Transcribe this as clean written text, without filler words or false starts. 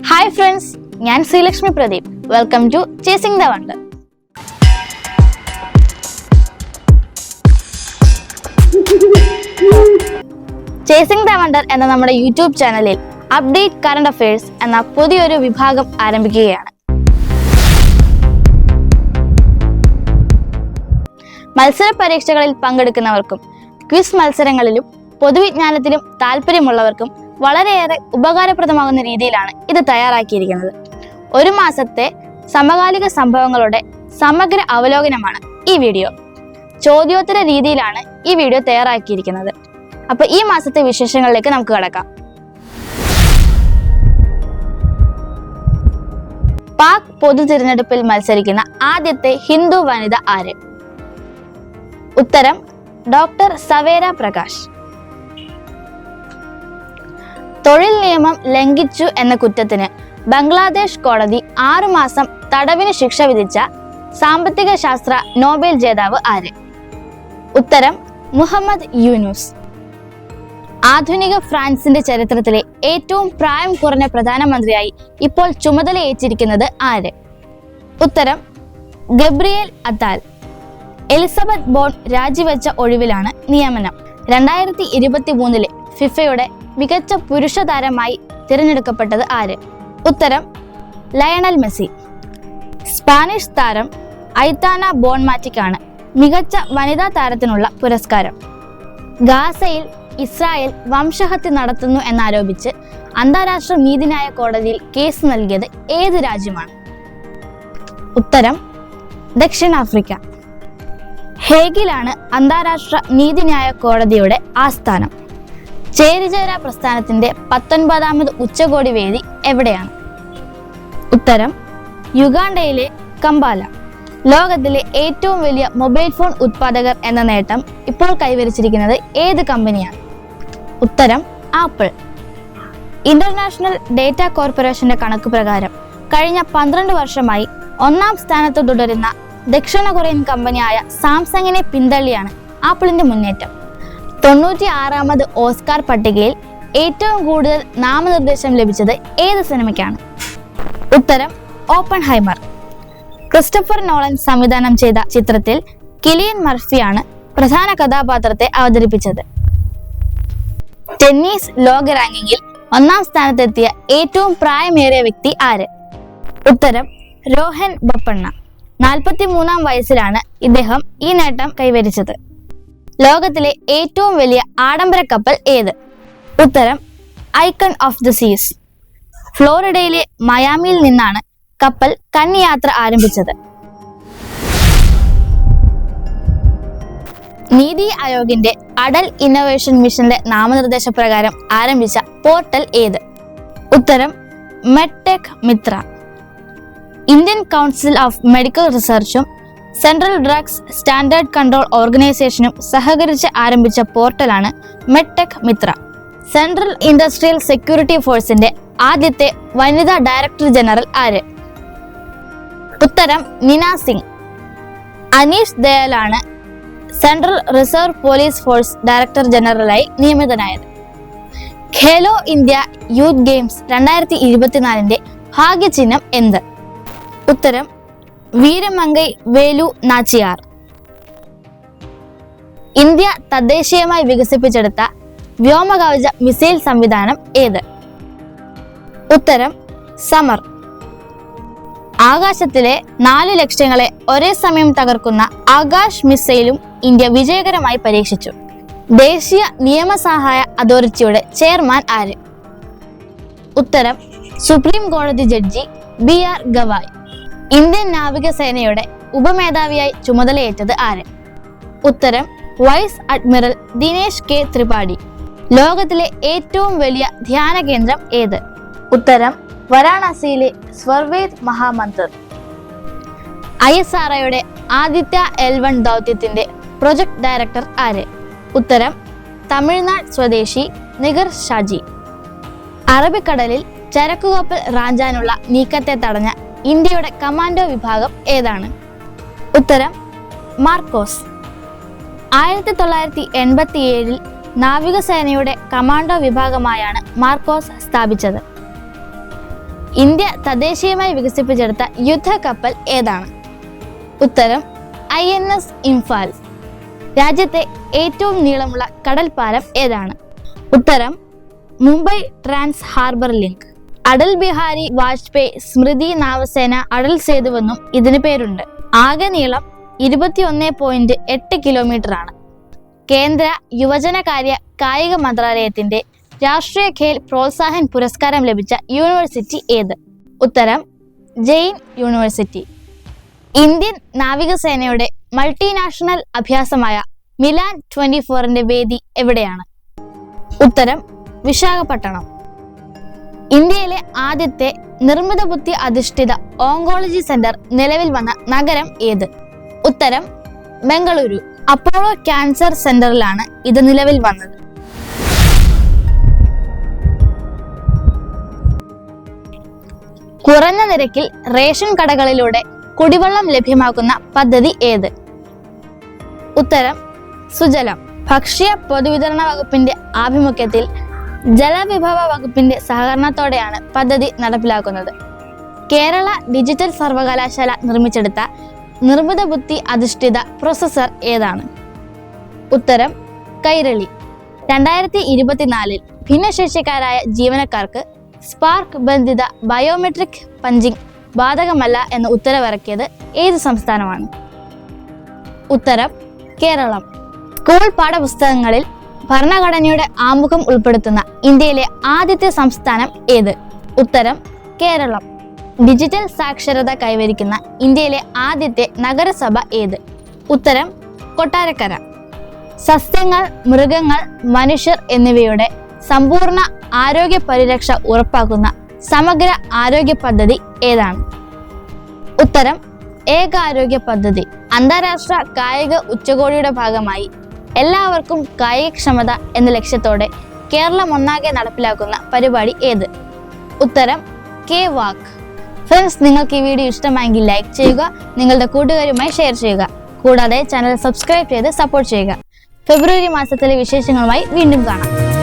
Hi friends, ഞാൻ Sreelakshmi Pradeep. Welcome to chasing the wonder. Chasing the wonder എന്ന നമ്മുടെ YouTube ചാനലിൽ അപ്ഡേറ്റ് കറണ്ട് അഫയേഴ്സ് എന്ന പുതിയൊരു വിഭാഗം ആരംഭിക്കുകയാണ്. മത്സര പരീക്ഷകളിൽ പങ്കെടുക്കുന്നവർക്കും ക്വിസ് മത്സരങ്ങളിലും പൊതുവിജ്ഞാനത്തിലും താല്പര്യമുള്ളവർക്കും വളരെയേറെ ഉപകാരപ്രദമാകുന്ന രീതിയിലാണ് ഇത് തയ്യാറാക്കിയിരിക്കുന്നത്. ഒരു മാസത്തെ സമകാലിക സംഭവങ്ങളുടെ സമഗ്ര അവലോകനമാണ് ഈ വീഡിയോ. ചോദ്യോത്തര രീതിയിലാണ് ഈ വീഡിയോ തയ്യാറാക്കിയിരിക്കുന്നത്. അപ്പൊ ഈ മാസത്തെ വിശേഷങ്ങളിലേക്ക് നമുക്ക് കടക്കാം. പാക് പൊതു തിരഞ്ഞെടുപ്പിൽ മത്സരിക്കുന്ന ആദ്യത്തെ ഹിന്ദു വനിത ആര്? ഉത്തരം ഡോക്ടർ സവേര പ്രകാശ്. തൊഴിൽ നിയമം ലംഘിച്ചു എന്ന കുറ്റത്തിന് ബംഗ്ലാദേശ് കോടതി 6 മാസം തടവിന് ശിക്ഷ വിധിച്ച സാമ്പത്തിക ശാസ്ത്ര നോബൽ ജേതാവ് ആര്? ഉത്തരം മുഹമ്മദ് യൂനുസ്. ആധുനിക ഫ്രാൻസിന്റെ ചരിത്രത്തിലെ ഏറ്റവും പ്രായം കുറഞ്ഞ പ്രധാനമന്ത്രിയായി ഇപ്പോൾ ചുമതലയേറ്റിരിക്കുന്നത് ആര്? ഉത്തരം ഗബ്രിയേൽ അത്താൽ. എലിസബത്ത് ബോൺ രാജിവെച്ച ഒഴിവിലാണ് നിയമനം. 2023 ഫിഫയുടെ മികച്ച പുരുഷ താരമായി തിരഞ്ഞെടുക്കപ്പെട്ടത് ആര്? ഉത്തരം ലയണൽ മെസ്സി. സ്പാനിഷ് താരം ഐതാന ബോൺമാറ്റിക്കാണ് മികച്ച വനിതാ താരത്തിനുള്ള പുരസ്കാരം. ഗാസയിൽ ഇസ്രായേൽ വംശഹത്യ നടത്തുന്നു എന്നാരോപിച്ച് അന്താരാഷ്ട്ര നീതിന്യായ കോടതിയിൽ കേസ് നൽകിയത് ഏത് രാജ്യമാണ്? ഉത്തരം ദക്ഷിണാഫ്രിക്ക. ഹേഗിലാണ് അന്താരാഷ്ട്ര നീതിന്യായ കോടതിയുടെ ആസ്ഥാനം. ചേരിചേര പ്രസ്ഥാനത്തിന്റെ 19ാമത് ഉച്ചകോടി വേദി എവിടെയാണ്? ഉത്തരം യുഗാണ്ടയിലെ കമ്പാല. ലോകത്തിലെ ഏറ്റവും വലിയ മൊബൈൽ ഫോൺ ഉത്പാദകർ എന്ന നേട്ടം ഇപ്പോൾ കൈവരിച്ചിരിക്കുന്നത് ഏത് കമ്പനിയാണ്? ഉത്തരം ആപ്പിൾ. ഇന്റർനാഷണൽ ഡേറ്റ കോർപ്പറേഷന്റെ കണക്ക് പ്രകാരം കഴിഞ്ഞ 12 വർഷമായി 1ാം സ്ഥാനത്ത് തുടരുന്ന ദക്ഷിണ കൊറിയൻ കമ്പനിയായ സാംസങ്ങിനെ പിന്തള്ളിയാണ് ആപ്പിളിന്റെ മുന്നേറ്റം. 96ാമത് ഓസ്കാർ പട്ടികയിൽ ഏറ്റവും കൂടുതൽ നാമനിർദ്ദേശം ലഭിച്ചത് ഏത് സിനിമയ്ക്കാണ്? ഉത്തരം ഓപ്പൺഹൈമർ. ക്രിസ്റ്റഫർ നോളൻ സംവിധാനം ചെയ്ത ചിത്രത്തിൽ കിലിയൻ മർഫിയാണ് പ്രധാന കഥാപാത്രത്തെ അവതരിപ്പിച്ചത്. ടെന്നീസ് ലോക റാങ്കിങ്ങിൽ 1ാം സ്ഥാനത്തെത്തിയ ഏറ്റവും പ്രായമേറിയ വ്യക്തി ആര്? ഉത്തരം രോഹൻ ബപ്പണ്ണ. 43ാം വയസ്സിലാണ് ഇദ്ദേഹം ഈ നേട്ടം കൈവരിച്ചത്. ലോകത്തിലെ ഏറ്റവും വലിയ ആഡംബര കപ്പൽ ഏത്? ഉത്തരം ഐക്കൺ ഓഫ് ദ സീസ്. ഫ്ലോറിഡയിലെ മയാമിയിൽ നിന്നാണ് കപ്പൽ കന്നിയാത്ര ആരംഭിച്ചത്. നീതി ആയോഗിന്റെ അടൽ ഇന്നൊവേഷൻ മിഷന്റെ നാമനിർദ്ദേശ പ്രകാരം ആരംഭിച്ച പോർട്ടൽ ഏത്? ഉത്തരം MedTech Mitra. Indian council of medical റിസർച്ചും സെൻട്രൽ ഡ്രഗ്സ് സ്റ്റാൻഡേർഡ് കൺട്രോൾ ഓർഗനൈസേഷനും സഹകരിച്ച് ആരംഭിച്ച പോർട്ടലാണ് MedTech Mitra. Central industrial security ഫോഴ്സിന്റെ ആദ്യത്തെ വനിതാ ഡയറക്ടർ ജനറൽ ആര്? ഉത്തരം നിന സിംഗ്. അനീഷ് ദയാലാണ് central reserve police force director ജനറലായി നിയമിതനായത്. ഖേലോ ഇന്ത്യ യൂത്ത് ഗെയിംസ് 2024 ഭാഗ്യചിഹ്നം എന്ത്? ഉത്തരം വീരമംഗൈ വേലു നാച്ചിയാർ. ഇന്ത്യ തദ്ദേശീയമായി വികസിപ്പിച്ചെടുത്ത വ്യോമകവച മിസൈൽ സംവിധാനം ഏത്? ഉത്തരം സമർ. ആകാശത്തിലെ 4 ലക്ഷ്യങ്ങളെ ഒരേ സമയം തകർക്കുന്ന ആകാശ് മിസൈലും ഇന്ത്യ വിജയകരമായി പരീക്ഷിച്ചു. ദേശീയ നിയമസഹായ അതോറിറ്റിയുടെ ചെയർമാൻ ആര്? ഉത്തരം സുപ്രീം കോടതി ജഡ്ജി BR ഗവായ്. ഇന്ത്യൻ നാവികസേനയുടെ ഉപമേധാവിയായി ചുമതലയേറ്റത് ആര്? ഉത്തരം vice admiral Dinesh K Tripathi. ലോകത്തിലെ ഏറ്റവും വലിയ ധ്യാന കേന്ദ്രം ഏത്? ഉത്തരം വാരാണസിയിലെ സ്വർവേദ് മഹാമന്ദിർ. ISROയുടെ ആദിത്യ L1 ദൗത്യത്തിന്റെ പ്രൊജക്ട് ഡയറക്ടർ ആര്? ഉത്തരം തമിഴ്നാട് സ്വദേശി നിഗർ ഷാജി. അറബിക്കടലിൽ ചരക്കുകപ്പൽ റാഞ്ചാനുള്ള നീക്കത്തെ തടഞ്ഞ ഇന്ത്യയുടെ കമാൻഡോ വിഭാഗം ഏതാണ്? ഉത്തരം മാർക്കോസ്. 1987 നാവികസേനയുടെ കമാൻഡോ വിഭാഗമായാണ് മാർക്കോസ് സ്ഥാപിച്ചത്. ഇന്ത്യ തദ്ദേശീയമായി വികസിപ്പിച്ചെടുത്ത യുദ്ധക്കപ്പൽ ഏതാണ്? ഉത്തരം INS ഇംഫാൽ. രാജ്യത്തെ ഏറ്റവും നീളമുള്ള കടൽ പാലം ഏതാണ്? ഉത്തരം Mumbai trans harbour link. Atal Bihari Vajpayee Smriti Nhava Sheva Atal സേതുവെന്നും ഇതിന് പേരുണ്ട്. ആകെ നീളം 21.8 കിലോമീറ്റർ ആണ്. കേന്ദ്ര യുവജനകാര്യ കായിക മന്ത്രാലയത്തിന്റെ രാഷ്ട്രീയ ഖേൽ പ്രോത്സാഹൻ പുരസ്കാരം ലഭിച്ച യൂണിവേഴ്സിറ്റി ഏത്? ഉത്തരം ജെയിൻ യൂണിവേഴ്സിറ്റി. ഇന്ത്യൻ നാവികസേനയുടെ മൾട്ടിനാഷണൽ അഭ്യാസമായ മിലാൻ 24ന്റെ വേദി എവിടെയാണ്? ഉത്തരം വിശാഖപട്ടണം. ഇന്ത്യയിലെ ആദ്യത്തെ നിർമ്മിത ബുദ്ധി അധിഷ്ഠിത ഓങ്കോളജി സെന്റർ നിലവിൽ വന്ന നഗരം ഏത്? ഉത്തരം ബംഗളൂരു. അപ്പോളോ ക്യാൻസർ സെന്ററിലാണ് ഇത് നിലവിൽ വന്നത്. കുറഞ്ഞ നിരക്കിൽ റേഷൻ കടകളിലൂടെ കുടിവെള്ളം ലഭ്യമാക്കുന്ന പദ്ധതി ഏത്? ഉത്തരം സുജലം. ഭക്ഷ്യ പൊതുവിതരണ വകുപ്പിന്റെ ആഭിമുഖ്യത്തിൽ ജലവിഭവ വകുപ്പിന്റെ സഹകരണത്തോടെയാണ് പദ്ധതി നടപ്പിലാക്കുന്നത്. കേരള ഡിജിറ്റൽ സർവകലാശാല നിർമ്മിച്ചെടുത്ത നിർമ്മിത ബുദ്ധി അധിഷ്ഠിത പ്രൊസസർ ഏതാണ്? ഉത്തരം കൈരളി. 2024 ഭിന്നശേഷിക്കാരായ ജീവനക്കാർക്ക് സ്പാർക്ക് ബന്ധിത ബയോമെട്രിക് പഞ്ചിംഗ് ബാധകമല്ല എന്ന ഉത്തരവിറക്കിയത് ഏത് സംസ്ഥാനമാണ്? ഉത്തരം കേരളം. സ്കൂൾ പാഠപുസ്തകങ്ങളിൽ ഭരണഘടനയുടെ ആമുഖം ഉൾപ്പെടുത്തുന്ന ഇന്ത്യയിലെ ആദ്യത്തെ സംസ്ഥാനം ഏത്? ഉത്തരം കേരളം. ഡിജിറ്റൽ സാക്ഷരത കൈവരിക്കുന്ന ഇന്ത്യയിലെ ആദ്യത്തെ നഗരസഭ ഏത്? ഉത്തരം കൊട്ടാരക്കര. സസ്യങ്ങൾ, മൃഗങ്ങൾ, മനുഷ്യർ എന്നിവയുടെ സമ്പൂർണ്ണ ആരോഗ്യ പരിരക്ഷ ഉറപ്പാക്കുന്ന സമഗ്ര ആരോഗ്യ പദ്ധതി ഏതാണ്? ഉത്തരം ഏകാരോഗ്യ പദ്ധതി. അന്താരാഷ്ട്ര കായിക ഉച്ചകോടിയുടെ ഭാഗമായി എല്ലാവർക്കും കായികക്ഷമത എന്ന ലക്ഷ്യത്തോടെ കേരളം ഒന്നാകെ നടപ്പിലാക്കുന്ന പരിപാടി ഏത്? ഉത്തരം K-Walk. ഫ്രണ്ട്സ്, നിങ്ങൾക്ക് ഈ വീഡിയോ ഇഷ്ടമായെങ്കിൽ ലൈക്ക് ചെയ്യുക, നിങ്ങളുടെ കൂട്ടുകാരുമായി ഷെയർ ചെയ്യുക, കൂടാതെ ചാനൽ സബ്സ്ക്രൈബ് ചെയ്ത് സപ്പോർട്ട് ചെയ്യുക. ഫെബ്രുവരി മാസത്തിലെ വിശേഷങ്ങളുമായി വീണ്ടും കാണാം.